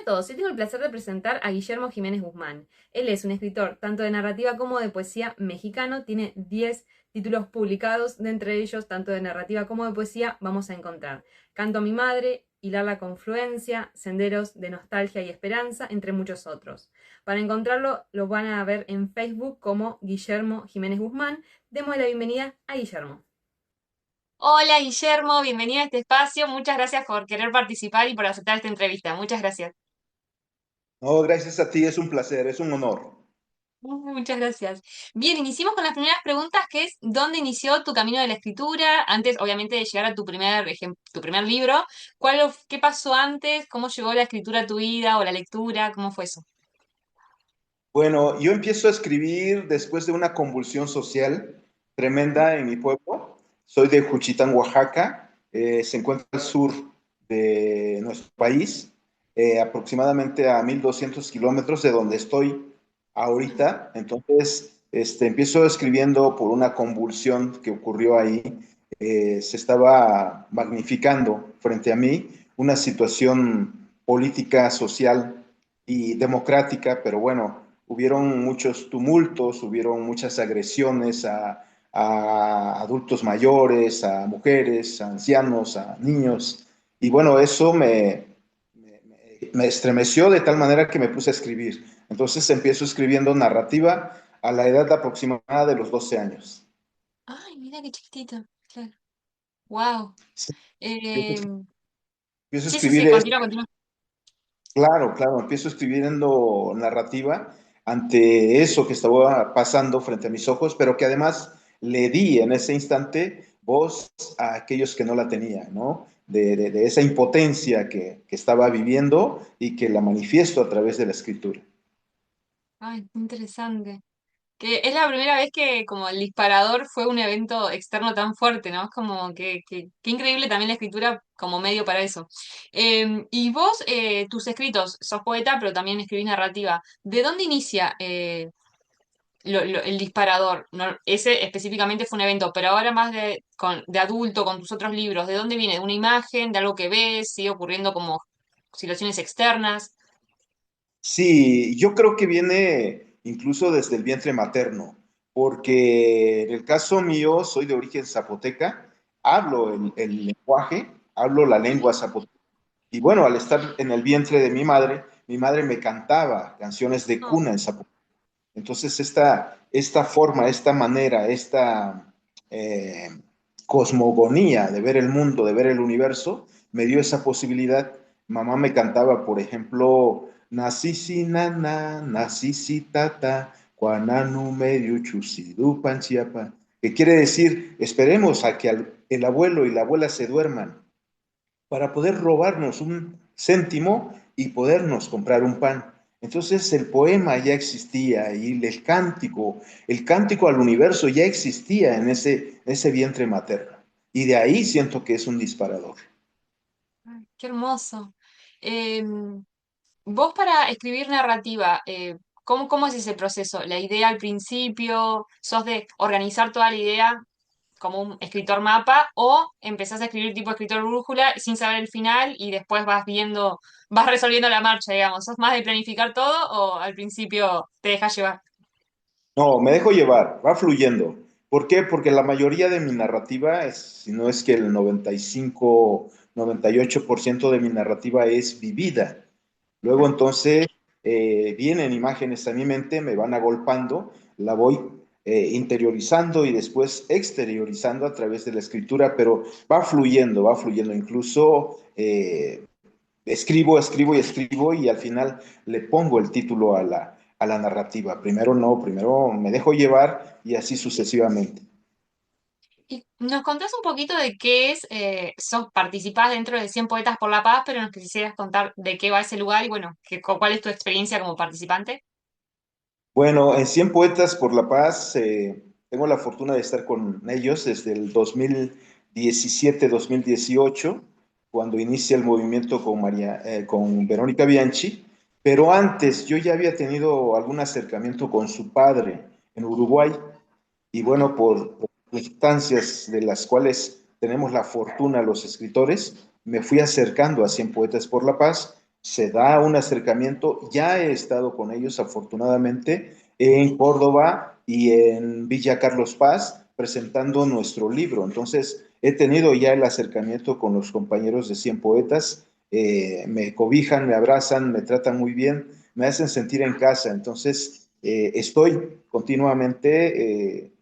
a todos, yo tengo el placer de presentar a Guillermo Jiménez Guzmán. Él es un escritor tanto de narrativa como de poesía mexicano, tiene 10 títulos publicados, de entre ellos, tanto de narrativa como de poesía, vamos a encontrar Canto a mi madre, Hilar la confluencia, Senderos de nostalgia y esperanza, entre muchos otros. Para encontrarlo, lo van a ver en Facebook como Guillermo Jiménez Guzmán. Demos la bienvenida a Guillermo. Hola Guillermo, bienvenido a este espacio. Muchas gracias por querer participar y por aceptar esta entrevista. Muchas gracias. No, gracias a ti, es un placer, es un honor. Muchas gracias. Bien, iniciemos con las primeras preguntas, que es ¿dónde inició tu camino de la escritura? Antes, obviamente, de llegar a tu primer libro. ¿Qué pasó antes? ¿Cómo llegó la escritura a tu vida o la lectura? ¿Cómo fue eso? Bueno, yo empiezo a escribir después de una convulsión social tremenda en mi pueblo. Soy de Juchitán, Oaxaca. Se encuentra al sur de nuestro país, aproximadamente a 1200 kilómetros de donde estoy ahorita. Entonces, empiezo escribiendo por una convulsión que ocurrió ahí. Se estaba magnificando frente a mí una situación política, social y democrática, pero bueno, hubieron muchos tumultos, hubieron muchas agresiones a adultos mayores, a mujeres, a ancianos, a niños. Y bueno, eso me estremeció de tal manera que me puse a escribir. Entonces empiezo escribiendo narrativa a la edad aproximada de los 12 años. Ay, mira qué chiquitito. Claro. Wow. Sí, Eh, empiezo a sí, sí, escribir sí, esto. continúa, continúa. Claro, claro, empiezo escribiendo narrativa ante eso que estaba pasando frente a mis ojos, pero que además le di en ese instante voz a aquellos que no la tenían, ¿no? De esa impotencia que estaba viviendo y que la manifiesto a través de la escritura. Ay, qué interesante. Que es la primera vez que como el disparador fue un evento externo tan fuerte, ¿no? Es como que increíble también la escritura como medio para eso. Y vos, tus escritos, sos poeta, pero también escribís narrativa. ¿De dónde inicia el disparador? No, ese específicamente fue un evento, pero ahora más de adulto, con tus otros libros, ¿de dónde viene? ¿De una imagen, de algo que ves? ¿Sigue ocurriendo como situaciones externas? Sí, yo creo que viene incluso desde el vientre materno, porque en el caso mío soy de origen zapoteca, hablo el lenguaje, hablo la lengua zapoteca. Y bueno, al estar en el vientre de mi madre me cantaba canciones de No. cuna en zapoteca. Entonces, esta forma, esta manera, esta eh, cosmogonía de ver el mundo, de ver el universo, me dio esa posibilidad. Mamá me cantaba, por ejemplo, Nasisi nana, nasisi tata, guananu medio chusidu panchiapa, que quiere decir, esperemos a que el abuelo y la abuela se duerman para poder robarnos un céntimo y podernos comprar un pan. Entonces el poema ya existía y el cántico al universo ya existía en ese vientre materno. Y de ahí siento que es un disparador. Ay, qué hermoso. Vos para escribir narrativa, ¿cómo es ese proceso? ¿La idea al principio? ¿Sos de organizar toda la idea como un escritor mapa? ¿O empezás a escribir tipo escritor brújula sin saber el final y después vas viendo, vas resolviendo la marcha, digamos? ¿Sos más de planificar todo o al principio te dejas llevar? No, me dejo llevar, va fluyendo. ¿Por qué? Porque la mayoría de mi narrativa, si no es que el 95, 98% de mi narrativa es vivida. Luego Claro. entonces vienen imágenes a mi mente, me van agolpando, la voy interiorizando y después exteriorizando a través de la escritura, pero va fluyendo, va fluyendo. Incluso escribo, escribo y escribo y al final le pongo el título a la narrativa. Primero no, primero me dejo llevar y así sucesivamente. Y nos contás un poquito de qué es, participás dentro de 100 Poetas por la Paz, pero nos quisieras contar de qué va ese lugar y bueno, cuál es tu experiencia como participante. Bueno, en 100 Poetas por la Paz, tengo la fortuna de estar con ellos desde el 2017-2018, cuando inicia el movimiento con Verónica Bianchi, pero antes yo ya había tenido algún acercamiento con su padre en Uruguay, y Mira. bueno, por circunstancias de las cuales tenemos la fortuna los escritores, me fui acercando a 100 Poetas por la Paz se da un acercamiento. Ya he estado con ellos, afortunadamente, en Córdoba y en Villa Carlos Paz, presentando nuestro libro. Entonces, he tenido ya el acercamiento con los compañeros de 100 Poetas, me cobijan, me abrazan, me tratan muy bien, me hacen sentir en casa. Entonces, estoy continuamente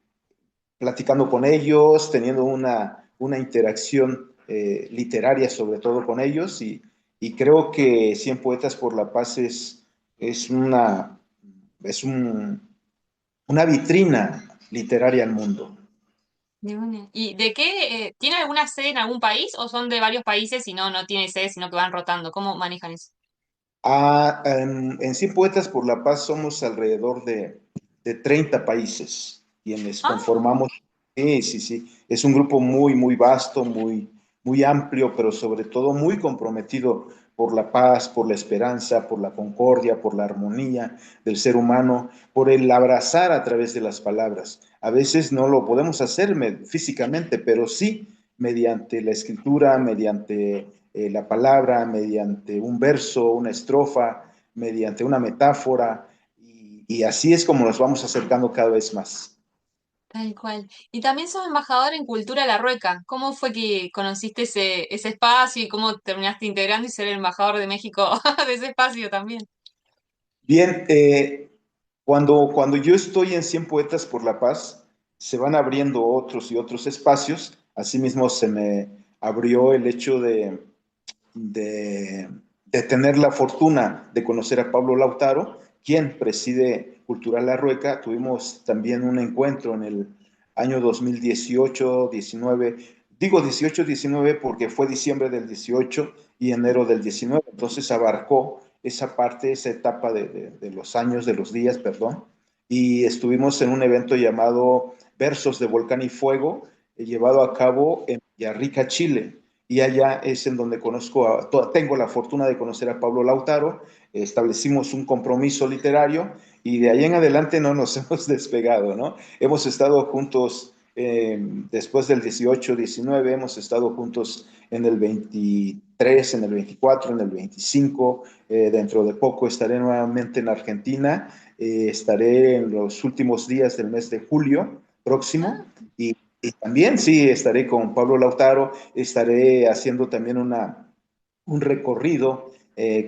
platicando con ellos, teniendo una interacción literaria sobre todo con ellos y creo que 100 Poetas por la Paz es es un, una vitrina literaria al mundo. De una. ¿Y de qué? ¿Tiene alguna sede en algún país o son de varios países y no tiene sede, sino que van rotando? ¿Cómo manejan eso? En 100 Poetas por la Paz somos alrededor de 30 países quienes Ah, conformamos. Sí, sí, sí. Es un grupo muy, muy vasto, muy amplio, pero sobre todo muy comprometido por la paz, por la esperanza, por la concordia, por la armonía del ser humano, por el abrazar a través de las palabras. A veces no lo podemos hacer físicamente, pero sí mediante la escritura, mediante la palabra, mediante un verso, una estrofa, mediante una metáfora, y así es como nos vamos acercando cada vez más. tal cual. Y también sos embajador en Cultura La Rueca. ¿Cómo fue que conociste ese espacio y cómo terminaste integrando y ser el embajador de México de ese espacio también? Bien, cuando yo estoy en 100 Poetas por la Paz, se van abriendo otros y otros espacios. Asimismo, se me abrió el hecho de, de tener la fortuna de conocer a Pablo Lautaro, quien preside Cultural La Rueca. Tuvimos también un encuentro en el año 2018-19. Digo 18-19 porque fue diciembre del 18 y enero del 19. Entonces abarcó esa parte, esa etapa de los años, de los días, perdón. Y estuvimos en un evento llamado Versos de Volcán y Fuego, llevado a cabo en Villarrica, Chile, y allá es en donde tengo la fortuna de conocer a Pablo Lautaro, establecimos un compromiso literario y de ahí en adelante no nos hemos despegado, ¿no? Hemos estado juntos después del 18, 19, hemos estado juntos en el 23, en el 24, en el 25, dentro de poco estaré nuevamente en Argentina, estaré en los últimos días del mes de julio próximo y también sí, estaré con Pablo Lautaro, estaré haciendo también un recorrido.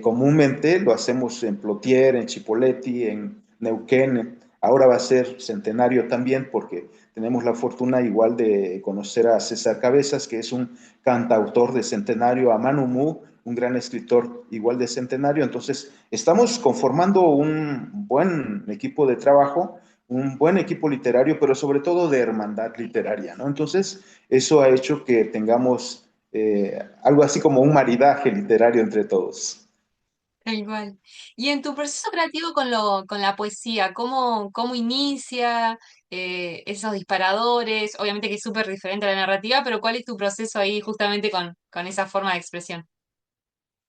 Comúnmente lo hacemos en Plotier, en Chipoleti, en Neuquén. Ahora va a ser centenario también porque tenemos la fortuna igual de conocer a César Cabezas, que es un cantautor de centenario, a Manu Mu, un gran escritor igual de centenario. Entonces, estamos conformando un buen equipo de trabajo, un buen equipo literario, pero sobre todo de hermandad literaria, ¿no? Entonces, eso ha hecho que tengamos algo así como un maridaje literario entre todos. Tal cual. Y en tu proceso creativo con la poesía, ¿cómo inicia esos disparadores? Obviamente que es súper diferente a la narrativa, pero ¿cuál es tu proceso ahí justamente con esa forma de expresión?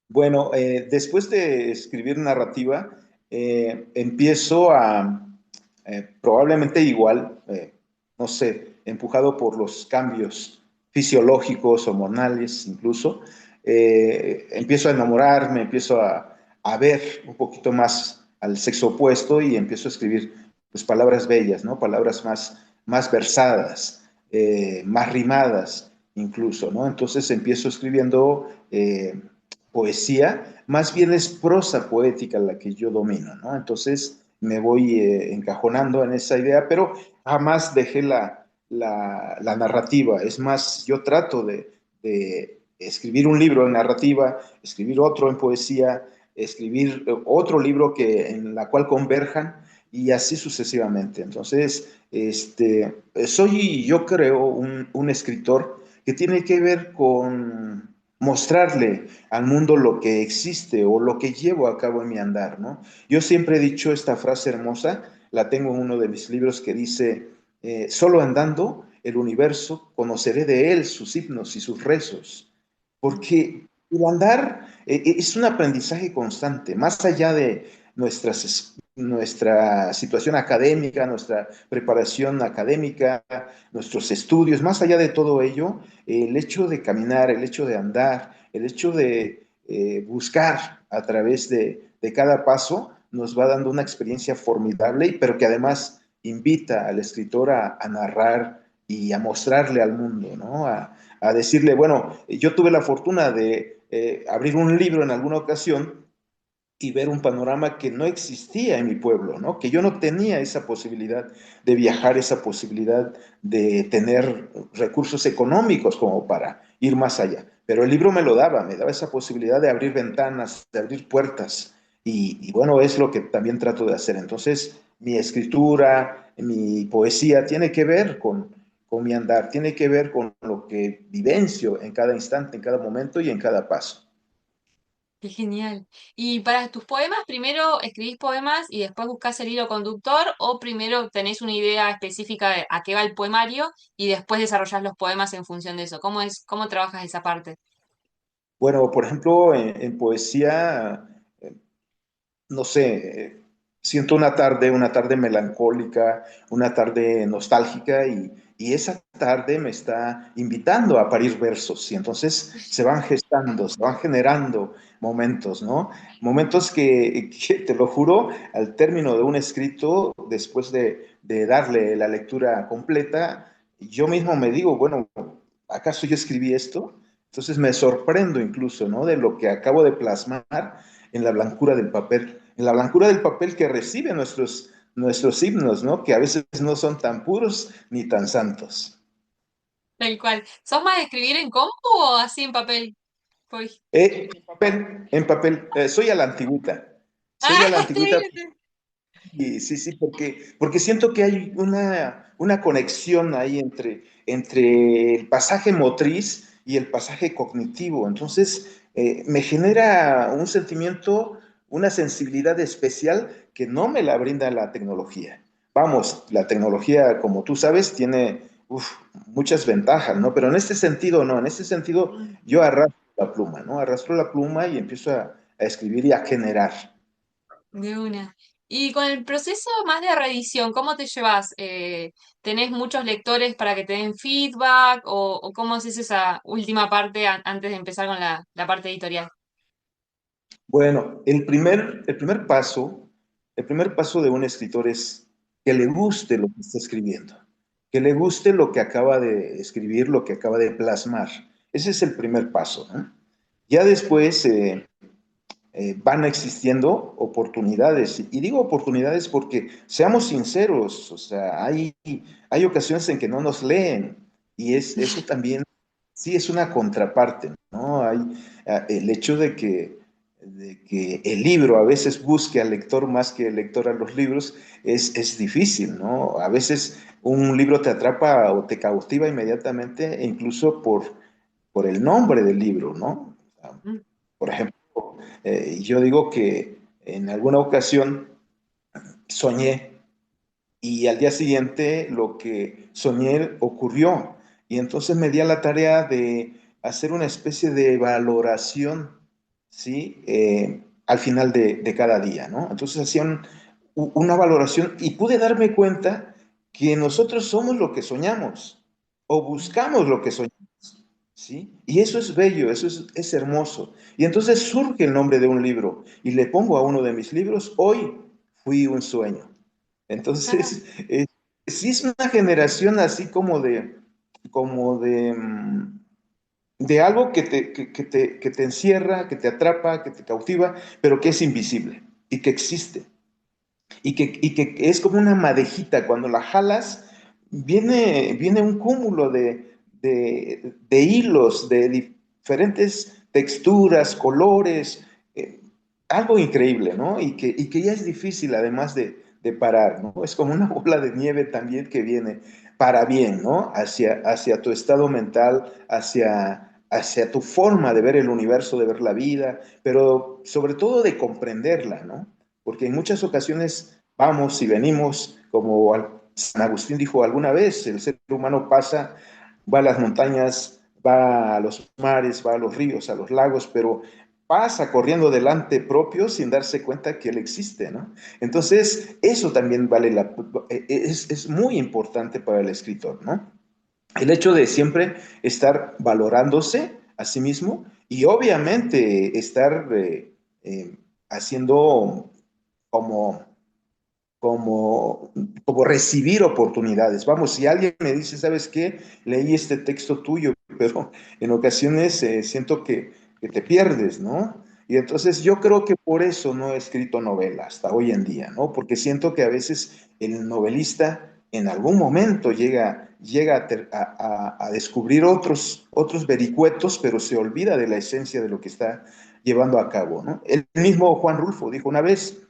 Bueno, después de escribir narrativa, empiezo a, probablemente igual, no sé, empujado por los cambios fisiológicos, hormonales incluso, empiezo a enamorarme, empiezo a ver un poquito más al sexo opuesto y empiezo a escribir pues, palabras bellas, ¿no? Palabras más versadas, más rimadas incluso, ¿no? Entonces empiezo escribiendo poesía, más bien es prosa poética la que yo domino, ¿no? Entonces me voy encajonando en esa idea, pero jamás dejé la narrativa. Es más, yo trato de escribir un libro en narrativa, escribir otro en poesía, escribir otro libro en la cual converjan y así sucesivamente. Entonces, soy, yo creo, un escritor que tiene que ver con mostrarle al mundo lo que existe o lo que llevo a cabo en mi andar, ¿no? Yo siempre he dicho esta frase hermosa, la tengo en uno de mis libros que dice, solo andando el universo conoceré de él sus himnos y sus rezos, porque el andar es un aprendizaje constante, más allá de nuestra situación académica, nuestra preparación académica, nuestros estudios, más allá de todo ello, el hecho de caminar, el hecho de andar, el hecho buscar a través de cada paso, nos va dando una experiencia formidable, pero que además invita al escritor a narrar y a mostrarle al mundo, ¿no? A decirle, bueno, yo tuve la fortuna de abrir un libro en alguna ocasión y ver un panorama que no existía en mi pueblo, ¿no? Que yo no tenía esa posibilidad de viajar, esa posibilidad de tener recursos económicos como para ir más allá. Pero el libro me daba esa posibilidad de abrir ventanas, de abrir puertas. Y bueno, es lo que también trato de hacer. Entonces, mi escritura, mi poesía tiene que ver con mi andar, tiene que ver con lo que vivencio en cada instante, en cada momento y en cada paso. Qué genial. ¿Y para tus poemas, primero escribís poemas y después buscás el hilo conductor o primero tenés una idea específica de a qué va el poemario y después desarrollás los poemas en función de eso? ¿Cómo trabajas esa parte? Bueno, por ejemplo, en poesía, no sé, siento una tarde melancólica, una tarde nostálgica y esa tarde me está invitando a parir versos y entonces se van gestando, se van generando momentos, ¿no? Momentos que te lo juro, al término de un escrito, después de darle la lectura completa, yo mismo me digo, bueno, ¿acaso yo escribí esto? Entonces me sorprendo incluso, ¿no? De lo que acabo de plasmar en la blancura del papel, en la blancura del papel que recibe nuestros himnos, ¿no? Que a veces no son tan puros ni tan santos. Tal cual. ¿Sos más de escribir en compu o así en papel? Pues- En papel, soy a la antigüita, soy Ah, a la está antigüita, bien, está bien. y sí, sí, porque siento que hay una conexión ahí entre el pasaje motriz y el pasaje cognitivo. Entonces, me genera un sentimiento, una sensibilidad especial que no me la brinda la tecnología. Vamos, la tecnología, como tú sabes, tiene muchas ventajas, ¿no? Pero en este sentido, no, en este sentido yo arrastro la pluma, ¿no? Arrastro la pluma y empiezo a escribir y a generar. De una. Y con el proceso más de reedición, ¿cómo te llevas? ¿Tenés muchos lectores para que te den feedback? ¿O cómo haces esa última parte antes de empezar con la parte editorial? Bueno, el primer paso de un escritor es que le guste lo que está escribiendo, que le guste lo que acaba de escribir, lo que acaba de plasmar. Ese es el primer paso, ¿no? Ya después van existiendo oportunidades, y digo oportunidades porque, seamos sinceros, o sea, hay ocasiones en que no nos leen, y eso también sí es una contraparte, ¿no? Hay el hecho de que el libro a veces busque al lector más que el lector a los libros es difícil, ¿no? A veces un libro te atrapa o te cautiva inmediatamente, e incluso por el nombre del libro, ¿no? Mm. Por ejemplo, yo digo que en alguna ocasión soñé y al día siguiente lo que soñé ocurrió. Y entonces me di a la tarea de hacer una especie de valoración, ¿sí? Al final de cada día, ¿no? Entonces hacían una valoración y pude darme cuenta que nosotros somos lo que soñamos o buscamos lo que soñamos, ¿sí? Y eso es bello, eso es hermoso. Y entonces surge el nombre de un libro y le pongo a uno de mis libros, Hoy fui un sueño. Entonces, sí es una generación así como de algo que te encierra, que te atrapa, que te cautiva, pero que es invisible y que existe. Y que es como una madejita, cuando la jalas, viene un cúmulo de hilos, de diferentes texturas, colores, eh, algo increíble, ¿no? Y que ya es difícil además de parar, ¿no? Es como una bola de nieve también que viene para bien, ¿no? Hacia tu estado mental, hacia tu forma de ver el universo, de ver la vida, pero sobre todo de comprenderla, ¿no? Porque en muchas ocasiones vamos y venimos, como San Agustín dijo alguna vez, el ser humano pasa, va a las montañas, va a los mares, va a los ríos, a los lagos, pero pasa corriendo delante propio sin darse cuenta que él existe, ¿no? Entonces, eso también es muy importante para el escritor, ¿no? El hecho de siempre estar valorándose a sí mismo y obviamente estar haciendo como como, como recibir oportunidades. Vamos, si alguien me dice, ¿sabes qué? Leí este texto tuyo, pero en ocasiones siento que te pierdes, ¿no? Y entonces yo creo que por eso no he escrito novela hasta hoy en día, ¿no? Porque siento que a veces el novelista en algún momento llega a descubrir otros vericuetos, pero se olvida de la esencia de lo que está llevando a cabo, ¿no? El mismo Juan Rulfo dijo una vez,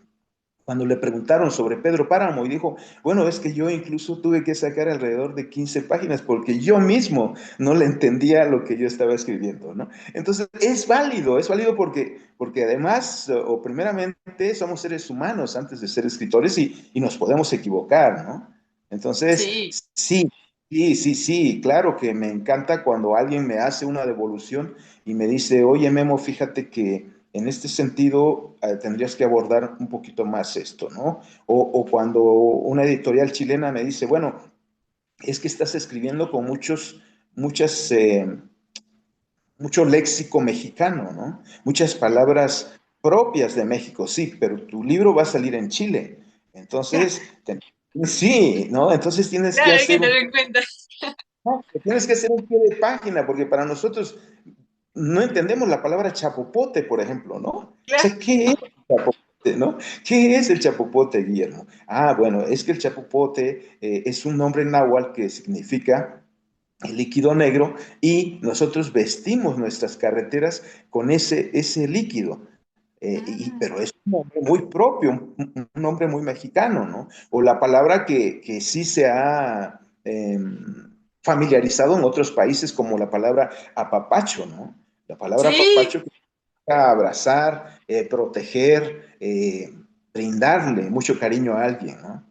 cuando le preguntaron sobre Pedro Páramo y dijo, bueno, es que yo incluso tuve que sacar alrededor de 15 páginas porque yo mismo no le entendía lo que yo estaba escribiendo, ¿no? Entonces, es válido porque además, o primeramente, somos seres humanos antes de ser escritores y nos podemos equivocar, ¿no? Entonces, Sí. sí, sí, claro que me encanta cuando alguien me hace una devolución y me dice, oye, Memo, fíjate que en este sentido tendrías que abordar un poquito más esto, ¿no? O cuando una editorial chilena me dice, bueno, es que estás escribiendo con muchas, mucho léxico mexicano, ¿no? Muchas palabras propias de México, sí, pero tu libro va a salir en Chile. Entonces, sí, ¿no? Entonces Claro, hay que tener en cuenta. tienes que hacer un pie de página, porque para nosotros no entendemos la palabra chapopote, por ejemplo, ¿no? O Claro. sea, ¿qué es el chapopote, no? ¿Qué es el chapopote, Guillermo? Ah, bueno, es que el chapopote es un nombre náhuatl que significa el líquido negro y nosotros vestimos nuestras carreteras con ese líquido. Ah, Pero es un nombre muy propio, un nombre muy mexicano, ¿no? O la palabra que sí se ha familiarizado en otros países como la palabra apapacho, ¿no? La palabra sí, apapacho significa abrazar, proteger, brindarle mucho cariño a alguien, ¿no?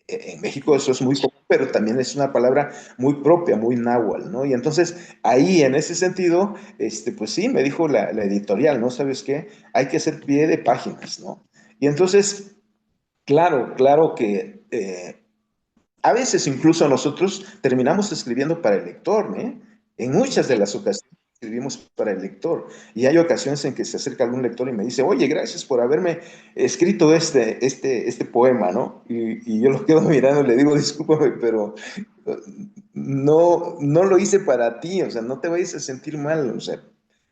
En México eso es muy común, pero también es una palabra muy propia, muy náhuatl, ¿no? Y entonces ahí, en ese sentido, pues sí, me dijo la editorial, ¿no? ¿Sabes qué? Hay que hacer pie de páginas, ¿no? Y entonces, claro que a veces incluso nosotros terminamos escribiendo para el lector, ¿eh? En muchas de las ocasiones escribimos para el lector. Y hay ocasiones en que se acerca algún lector y me dice, oye, gracias por haberme escrito este poema, ¿no? Y yo lo quedo mirando y le digo, discúlpame, pero no lo hice para ti, o sea, no te vayas a sentir mal, o sea,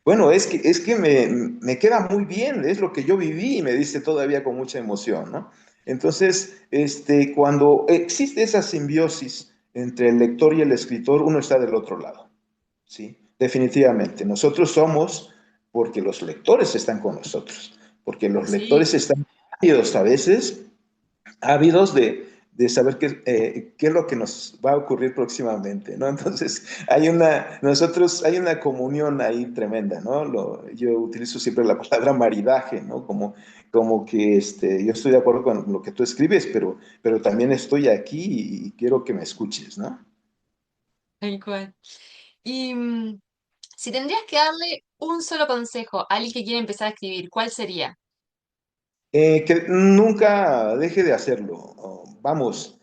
bueno, es que me queda muy bien, es lo que yo viví y me dice todavía con mucha emoción, ¿no? Entonces, cuando existe esa simbiosis entre el lector y el escritor, uno está del otro lado, ¿sí? Definitivamente. Nosotros somos porque los lectores están con nosotros, porque los sí. lectores están ávidos a veces, ávidos de saber qué es lo que nos va a ocurrir próximamente, ¿no? Entonces, hay una comunión ahí tremenda, ¿no? Yo utilizo siempre la palabra maridaje, ¿no? Como que yo estoy de acuerdo con lo que tú escribes, pero también estoy aquí y quiero que me escuches, ¿no? Tal cual. Y si tendrías que darle un solo consejo a alguien que quiere empezar a escribir, ¿cuál sería? Que nunca deje de hacerlo. Vamos,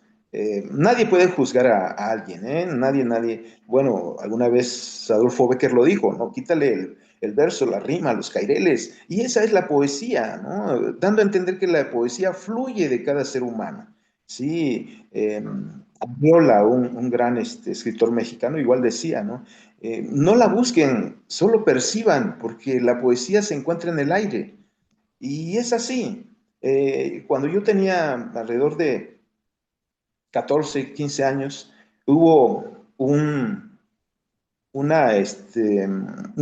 nadie puede juzgar a alguien, ¿eh? Nadie. Bueno, alguna vez Adolfo Becker lo dijo, ¿no? Quítale el verso, la rima, los caireles. Y esa es la poesía, ¿no? Dando a entender que la poesía fluye de cada ser humano. Sí, Arriola, un gran escritor mexicano, igual decía, ¿no? No la busquen, solo perciban, porque la poesía se encuentra en el aire. Y es así. Cuando yo tenía alrededor de 14, 15 años, hubo un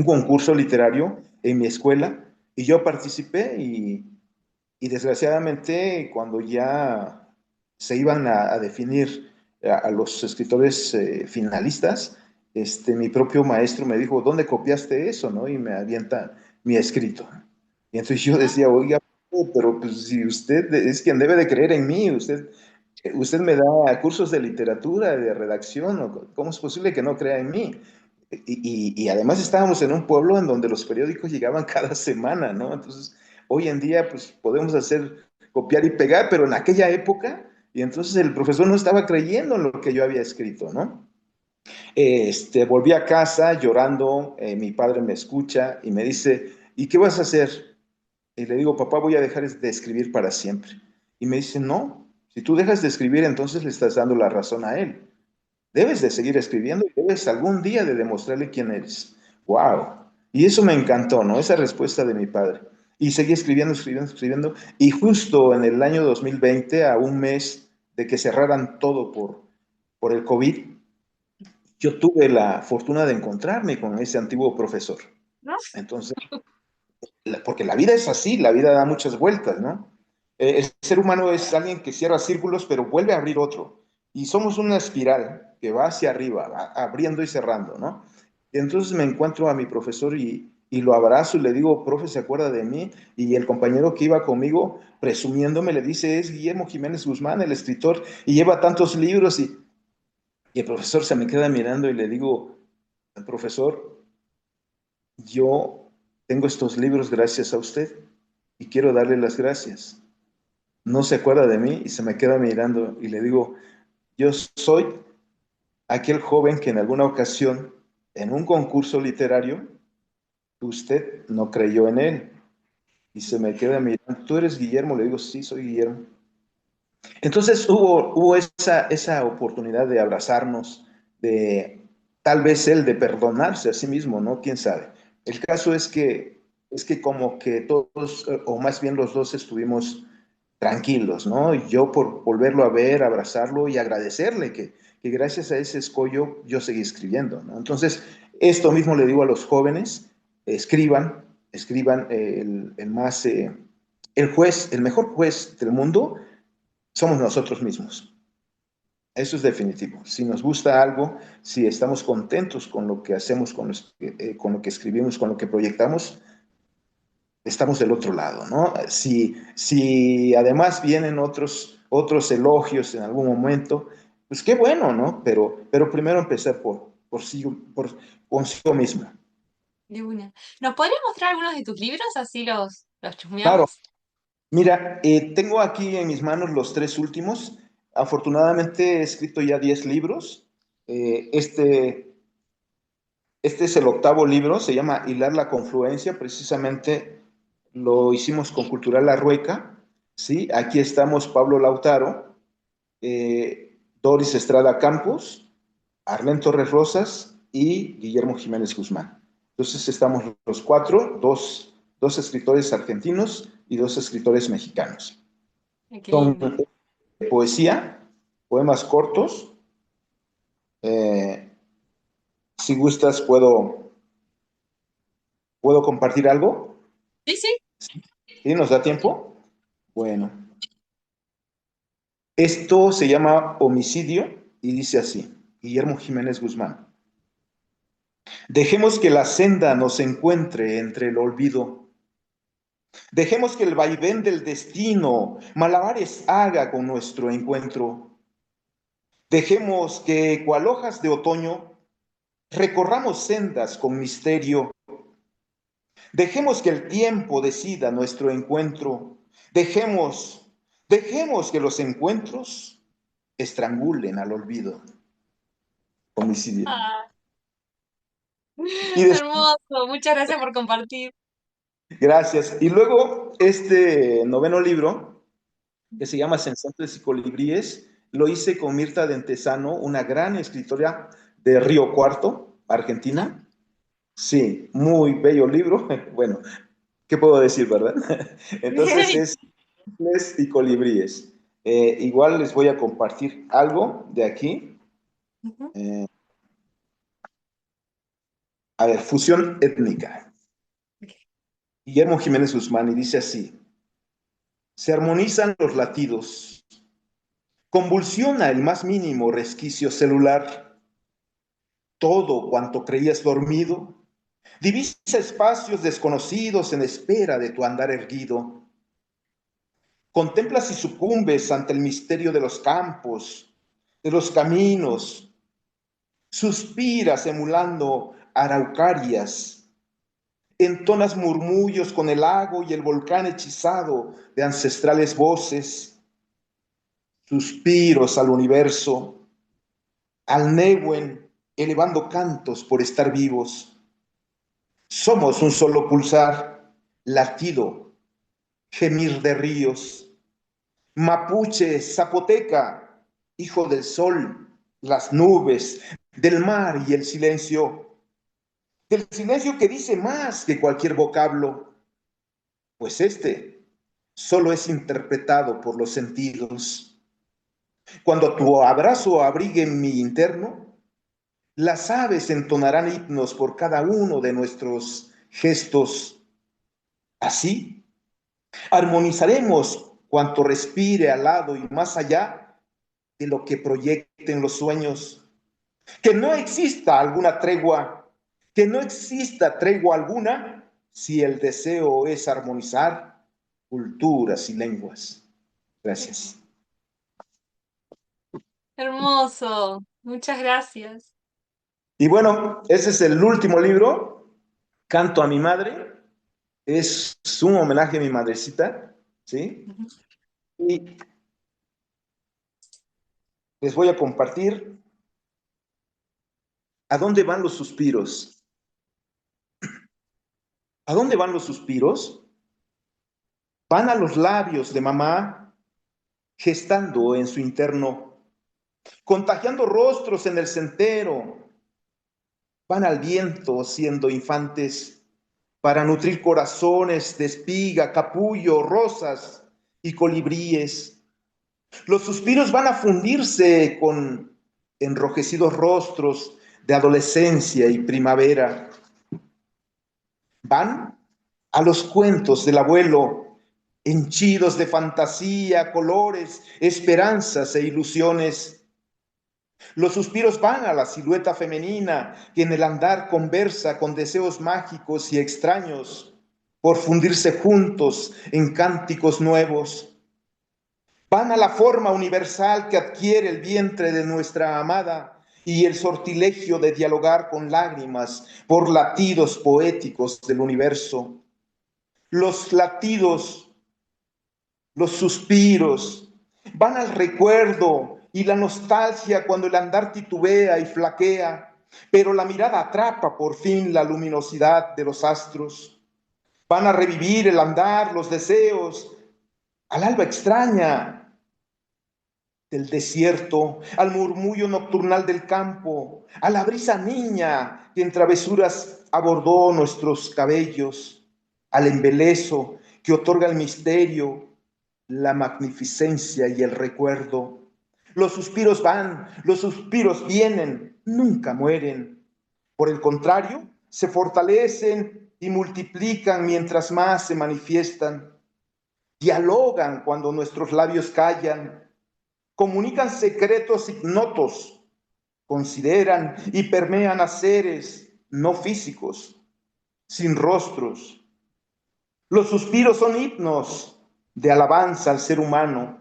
concurso literario en mi escuela y yo participé y desgraciadamente cuando ya se iban a definir a los escritores finalistas, mi propio maestro me dijo, ¿dónde copiaste eso? ¿No? Y me avienta mi escrito. Y entonces yo decía, oiga, pero pues si usted es quien debe de creer en mí, usted me da cursos de literatura, de redacción, ¿cómo es posible que no crea en mí? Y además estábamos en un pueblo en donde los periódicos llegaban cada semana, ¿no? Entonces, hoy en día, pues podemos hacer copiar y pegar, pero en aquella época, y entonces el profesor no estaba creyendo en lo que yo había escrito, ¿no? Volví a casa llorando, mi padre me escucha y me dice, ¿y qué vas a hacer? Y le digo, papá, voy a dejar de escribir para siempre. Y me dice, no, si tú dejas de escribir, entonces le estás dando la razón a él. Debes de seguir escribiendo y debes algún día de demostrarle quién eres. ¡Wow! Y eso me encantó, ¿no? Esa respuesta de mi padre. Y seguí escribiendo, escribiendo, escribiendo. Y justo en el año 2020, a un mes de que cerraran todo por el COVID, yo tuve la fortuna de encontrarme con ese antiguo profesor. ¿No? Entonces, porque la vida es así, la vida da muchas vueltas, ¿no? El ser humano es alguien que cierra círculos, pero vuelve a abrir otro. Y somos una espiral que va hacia arriba, va abriendo y cerrando, ¿no? Y entonces me encuentro a mi profesor y lo abrazo y le digo, profe, ¿se acuerda de mí? Y el compañero que iba conmigo, presumiéndome, le dice, es Guillermo Jiménez Guzmán, el escritor, y lleva tantos libros. Y el profesor se me queda mirando y le digo, profesor, yo tengo estos libros gracias a usted y quiero darle las gracias. No se acuerda de mí y se me queda mirando y le digo, yo soy aquel joven que en alguna ocasión, en un concurso literario, usted no creyó en él. Y se me queda mirando, ¿tú eres Guillermo? Le digo, sí, soy Guillermo. Entonces hubo esa oportunidad de abrazarnos, de tal vez él de perdonarse a sí mismo, ¿no? ¿Quién sabe? El caso es que como que todos, o más bien los dos estuvimos tranquilos, ¿no? Y yo por volverlo a ver, abrazarlo y agradecerle que gracias a ese escollo yo seguí escribiendo, ¿no? Entonces, esto mismo le digo a los jóvenes, escriban el juez, el mejor juez del mundo somos nosotros mismos. Eso es definitivo. Si nos gusta algo, si estamos contentos con lo que hacemos, con lo que escribimos, con lo que proyectamos, estamos del otro lado, ¿no? Si además vienen otros elogios en algún momento, pues qué bueno, ¿no? Pero primero empezar consigo mismo. De una. ¿Nos podrías mostrar algunos de tus libros? Así los Claro, chusmeamos. mira, tengo aquí en mis manos los tres últimos. Afortunadamente he escrito ya 10 libros. Eh, este, Este es el octavo libro, se llama Hilar la Confluencia, precisamente lo hicimos con Cultural Arrueca, ¿sí? Aquí estamos Pablo Lautaro, Doris Estrada Campos, Arlen Torres Rosas y Guillermo Jiménez Guzmán. Entonces estamos los cuatro, dos escritores argentinos y dos escritores mexicanos. Ay, qué Son lindo. poesía, poemas cortos. Si gustas, ¿puedo compartir algo? Sí, sí. ¿Sí? ¿Nos da tiempo? Bueno, esto se llama Homicidio y dice así, Guillermo Jiménez Guzmán. Dejemos que la senda nos encuentre entre el olvido. Dejemos que el vaivén del destino malabares haga con nuestro encuentro. Dejemos que, cual hojas de otoño, recorramos sendas con misterio. Dejemos que el tiempo decida nuestro encuentro. Dejemos que los encuentros estrangulen al olvido. Homicidio. Ah, Y después, hermoso. Muchas gracias por compartir. gracias. Y luego este noveno libro, que se llama Sensantes y Colibríes, lo hice con Mirta Dentesano, una gran escritora de Río Cuarto, Argentina. Sí, muy bello libro. Bueno, ¿qué puedo decir, verdad? Entonces Bien. es Sensantes y Colibríes. Igual les voy a compartir algo de aquí. Ujú. Eh, a ver, fusión étnica. Ok. Guillermo Jiménez Guzmán y dice así, se armonizan los latidos, convulsiona el más mínimo resquicio celular, todo cuanto creías dormido, divisa espacios desconocidos en espera de tu andar erguido, contemplas y sucumbes ante el misterio de los campos, de los caminos, suspiras emulando araucarias, entonas murmullos con el lago y el volcán hechizado de ancestrales voces, suspiros al universo, al Nehuen, elevando cantos por estar vivos. Somos un solo pulsar, latido, gemir de ríos. Mapuche, zapoteca, hijo del sol, las nubes, del mar y el silencio. Del silencio que dice más que cualquier vocablo, pues este solo es interpretado por los sentidos. Cuando tu abrazo abrigue mi interno, las aves entonarán himnos por cada uno de nuestros gestos. Así, armonizaremos cuanto respire al lado y más allá de lo que proyecten los sueños. Que no exista alguna tregua, que no exista tregua alguna si el deseo es armonizar culturas y lenguas. Gracias. Hermoso, muchas gracias. Y bueno, ese es el último libro, Canto a mi madre. Es un homenaje a mi madrecita, ¿sí? Y les voy a compartir a dónde van los suspiros. ¿A dónde van los suspiros? Van a los labios de mamá, gestando en su interno, contagiando rostros en el sendero. Van al viento siendo infantes para nutrir corazones de espiga, capullo, rosas y colibríes. Los suspiros van a fundirse con enrojecidos rostros de adolescencia y primavera. Van a los cuentos del abuelo, henchidos de fantasía, colores, esperanzas e ilusiones. Los suspiros van a la silueta femenina que en el andar conversa con deseos mágicos y extraños por fundirse juntos en cánticos nuevos. Van a la forma universal que adquiere el vientre de nuestra amada y el sortilegio de dialogar con lágrimas por latidos poéticos del universo. Los latidos, los suspiros, van al recuerdo y la nostalgia cuando el andar titubea y flaquea, pero la mirada atrapa por fin la luminosidad de los astros. Van a revivir el andar, los deseos, al alba extraña del desierto, al murmullo nocturnal del campo, a la brisa niña que en travesuras abordó nuestros cabellos, al embeleso que otorga el misterio, la magnificencia y el recuerdo. Los suspiros van, los suspiros vienen, nunca mueren. Por el contrario, se fortalecen y multiplican mientras más se manifiestan. Dialogan cuando nuestros labios callan, comunican secretos ignotos, consideran y permean a seres no físicos, sin rostros. Los suspiros son himnos de alabanza al ser humano.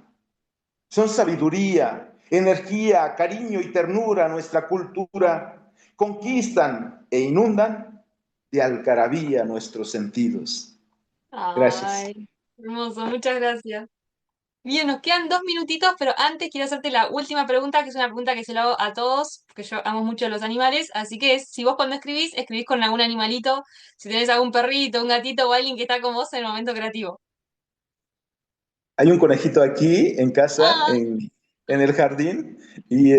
Son sabiduría, energía, cariño y ternura a nuestra cultura. Conquistan e inundan de algarabía nuestros sentidos. Gracias. Ay, hermoso, muchas gracias. Bien, nos quedan 2 minutitos, pero antes quiero hacerte la última pregunta, que es una pregunta que se la hago a todos, porque yo amo mucho los animales, así que si vos cuando escribís, escribís con algún animalito, si tenés algún perrito, un gatito o alguien que está con vos en el momento creativo. Hay un conejito aquí en casa, Ah, en el jardín, y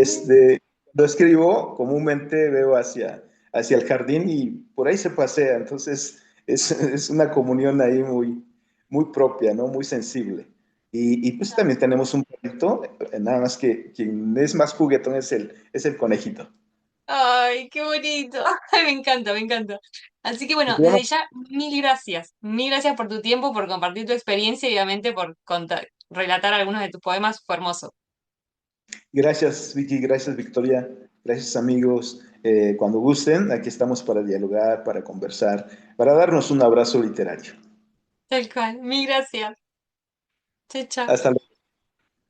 lo escribo, comúnmente veo hacia el jardín y por ahí se pasea. Entonces es una comunión ahí muy propia, ¿no? Muy sensible. Y pues también tenemos un perrito, nada más que quien es más juguetón es el conejito. ay, qué bonito. Ay, me encanta, me encanta. Así que Y bueno, bueno, desde ya, mil gracias. Mil gracias por tu tiempo, por compartir tu experiencia y obviamente por relatar algunos de tus poemas. Fue hermoso. gracias Vicky, gracias Victoria, gracias amigos. Cuando gusten, aquí estamos para dialogar, para conversar, para darnos un abrazo literario. Tal cual. Mil gracias. Chao, chao. Hasta luego.